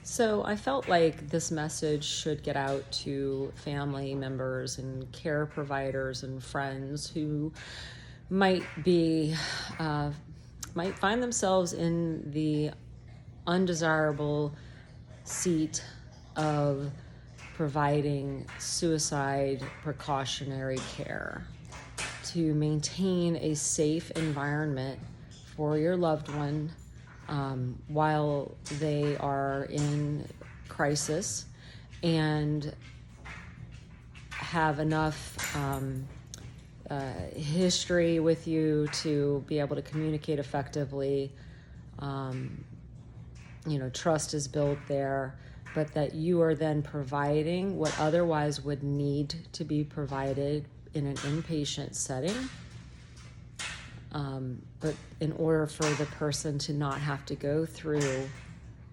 So I felt like this message should get out to family members and care providers and friends who might be, might find themselves in the undesirable seat of providing suicide precautionary care to maintain a safe environment for your loved one while they are in crisis, and have enough history with you to be able to communicate effectively. Trust is built there, but that you are then providing what otherwise would need to be provided in an inpatient setting. But in order for the person to not have to go through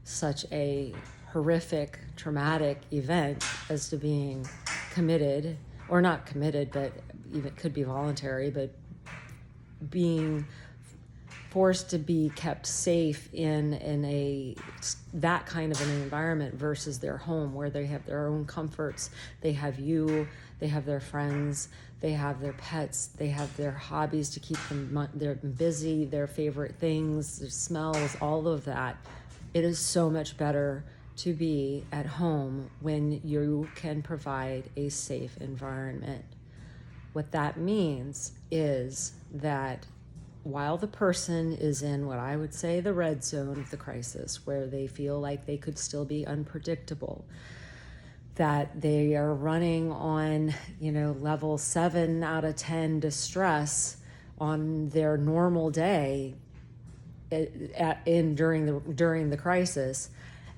such a horrific, traumatic event as to being committed, or not committed, but even could be voluntary, but being forced to be kept safe in that kind of an environment versus their home, where they have their own comforts, they have you, they have their friends, they have their pets, they have their hobbies to keep them they're busy, their favorite things, their smells, all of that. It is so much better to be at home when you can provide a safe environment. What that means is that while the person is in what I would say the red zone of the crisis, where they feel like they could still be unpredictable, that they are running on, level 7 out of 10 distress on their normal day during the crisis,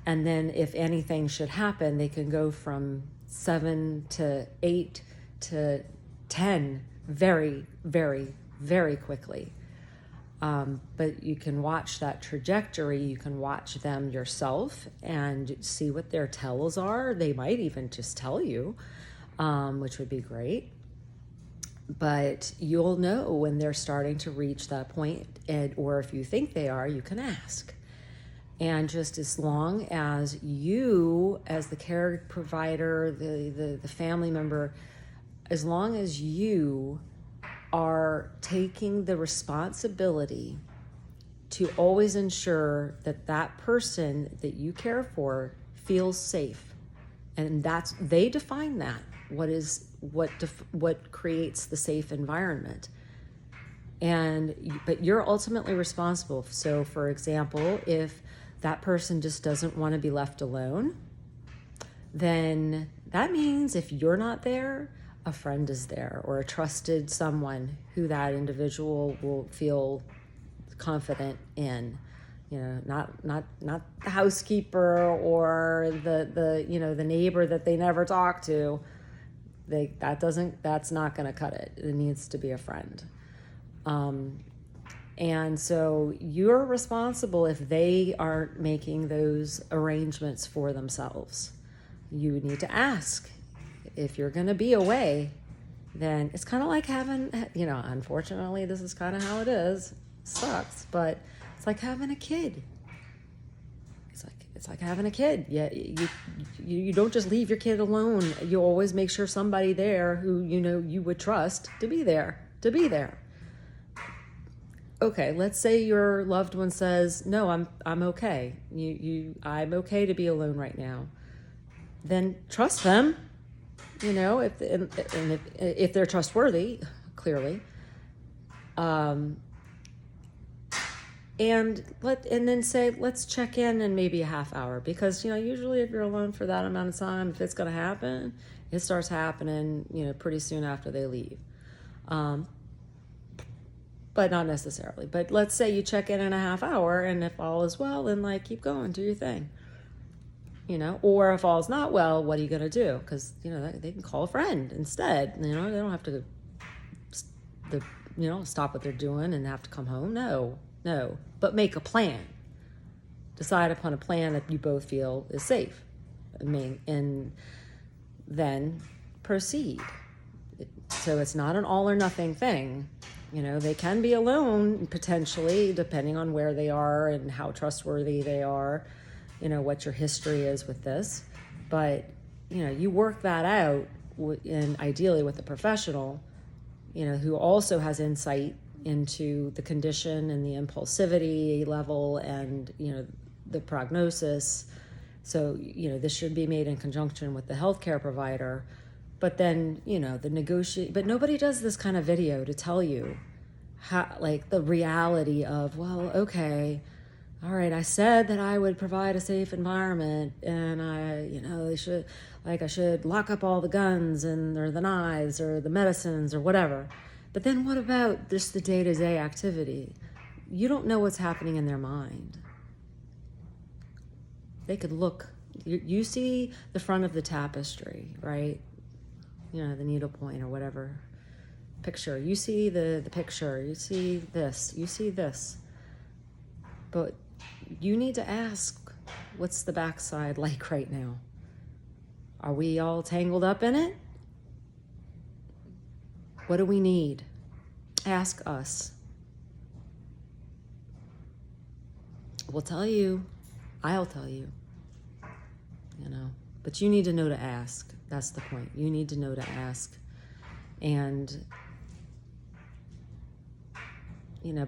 and then if anything should happen, they can go from 7 to 8 to 10 very, very, very quickly. But you can watch that trajectory. You can watch them yourself and see what their tells are. They might even just tell you, which would be great. But you'll know when they're starting to reach that point, or if you think they are, you can ask. And just as long as you, as the care provider, the family member, as long as you are taking the responsibility to always ensure that that person that you care for feels safe, and they define that, what creates the safe environment, but you're ultimately responsible. So for example, if that person just doesn't want to be left alone, then that means if you're not there, a friend is there, or a trusted someone who that individual will feel confident in. Not the housekeeper or the neighbor that they never talk to. That's not going to cut it. It needs to be a friend. And so you're responsible if they aren't making those arrangements for themselves. You need to ask. If you're going to be away, then it's kind of like having, unfortunately, this is kind of how it is. It sucks, but it's like having a kid. It's like having a kid. Yeah, you don't just leave your kid alone. You always make sure somebody there who you would trust to be there. Okay, let's say your loved one says, "No, I'm okay. I'm okay to be alone right now." Then trust them. If they're trustworthy, clearly, and then say, let's check in maybe a half hour, because usually if you're alone for that amount of time, if it's going to happen, it starts happening pretty soon after they leave, but not necessarily. But let's say you check in a half hour, and if all is well, then keep going, do your thing. Or if all's not well, what are you going to do? Because, they can call a friend instead. They don't have to, stop what they're doing and have to come home. No. But make a plan. Decide upon a plan that you both feel is safe. And then proceed. So it's not an all or nothing thing. They can be alone, potentially, depending on where they are and how trustworthy they are. what your history is with this, but you work that out and ideally with a professional, who also has insight into the condition and the impulsivity level and the prognosis. So this should be made in conjunction with the healthcare provider. But then the negotiate. But nobody does this kind of video to tell you how, like, the reality of, well, okay, all right, I said that I would provide a safe environment, and I should lock up all the guns or the knives or the medicines or whatever. But then what about just the day-to-day activity? You don't know what's happening in their mind. They could look, you see the front of the tapestry, right? The needlepoint or whatever picture. You see the picture, you see this. But you need to ask, what's the backside like right now? Are we all tangled up in it? What do we need? Ask us. We'll tell you. I'll tell you. But you need to know to ask. That's the point. You need to know to ask. And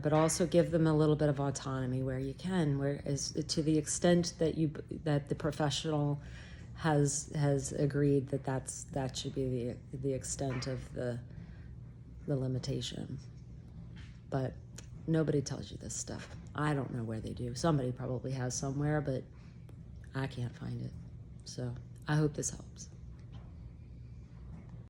but also give them a little bit of autonomy where you can, to the extent that the professional has agreed that should be the extent of the limitation. But nobody tells you this stuff. I don't know where they do. Somebody probably has somewhere, but I can't find it. So I hope this helps.